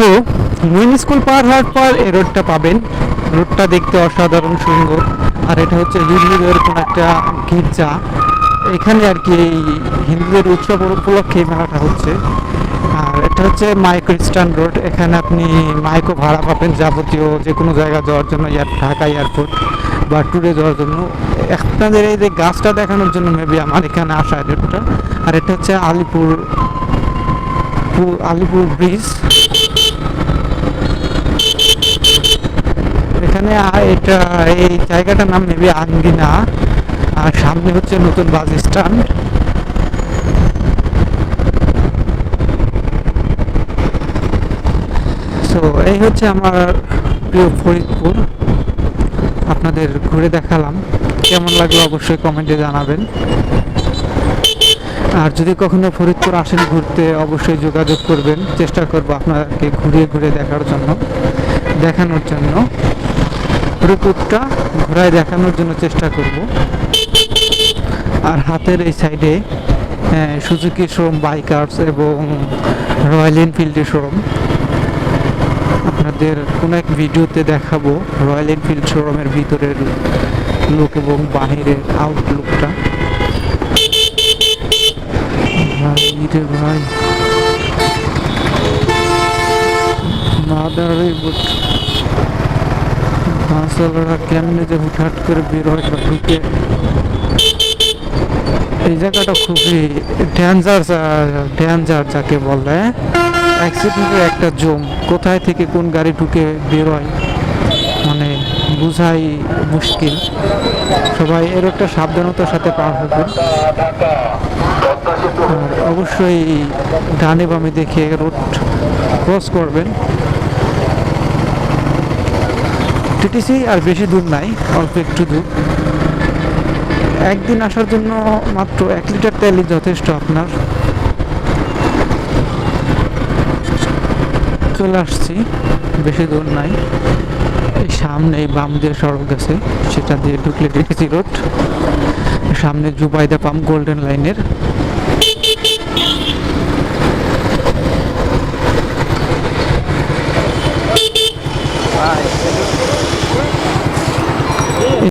So mini school পার হওয়ার পর এই রোডটা পাবেন। রোডটা দেখতে অসাধারণ সুন্দর। আর এটা হচ্ছে হিন্দুদের কোনো একটা গির্জা, এখানে আর কি এই হিন্দুদের উৎসব উপলক্ষে এই মেলাটা হচ্ছে। আর এটা হচ্ছে মাইক খ্রিস্টান রোড, এখানে আপনি মাইকও ভাড়া পাবেন যাবতীয় যে কোনো জায়গা যাওয়ার জন্য, ঢাকা এয়ারপোর্ট বা ট্যুরে যাওয়ার জন্য। আপনাদের এই যে গাছটা দেখানোর জন্য মেবি আমার এখানে আসা রোডটা। আর এটা হচ্ছে আলিপুর ব্রিজ। এখানে এটা এই জায়গাটার নাম মেবি আঙ্গিনা। আর সামনে হচ্ছে নতুন বাস স্ট্যান্ড। সো এই হচ্ছে আমার প্রিয় ফরিদপুর, আপনাদের ঘুরে দেখালাম। কেমন লাগলো অবশ্যই কমেন্টে জানাবেন। আর যদি কখনো ফরিদপুর আসেন ঘুরতে, অবশ্যই যোগাযোগ করবেন, চেষ্টা করব আপনাকে ঘুরিয়ে ঘুরে দেখানোর জন্য ফরিদপুরটা ঘোরায় দেখানোর জন্য চেষ্টা করব। আর হাতের এই সাইডে সুজুকি শোরুম বাইকার্স এবং রয়্যাল এনফিল্ডের শোরুম, আপনাদের কোনো এক ভিডিওতে দেখাবো রয়্যাল এনফিল্ড শোরুমের ভিতরের লুক এবং বাহিরের আউটলুকটা। ভাই মাদারে বাসওয়ালারা কেমনে যে হুটহাট করে বের হয় বা ঢুকে। এই জায়গাটা খুবই ডেঞ্জার যাকে বলে, অ্যাক্সিডেন্টের একটা জোন। কোথায় থেকে কোন গাড়ি ঢুকে বের হয় মানে বোঝাই মুশকিল। সবাই এর একটা সাবধানতার সাথে পার হবে। আর অবশ্যই ডানে বামে দেখে রোড ক্রস করবেন। টিটিসি আর বেশি দূর নাই, অল্প একটু দূর। একদিন আসার জন্য মাত্র 1 লিটার তেলই যথেষ্ট আপনার। চলে আসছি, বেশি দূর নাই। এই সামনে এই বাম দিয়ে সড়ক গেছে, সেটা দিয়ে ঢুকলে টিটিসি রোড। সামনে জুবাইদা পাম্প গোল্ডেন লাইনের।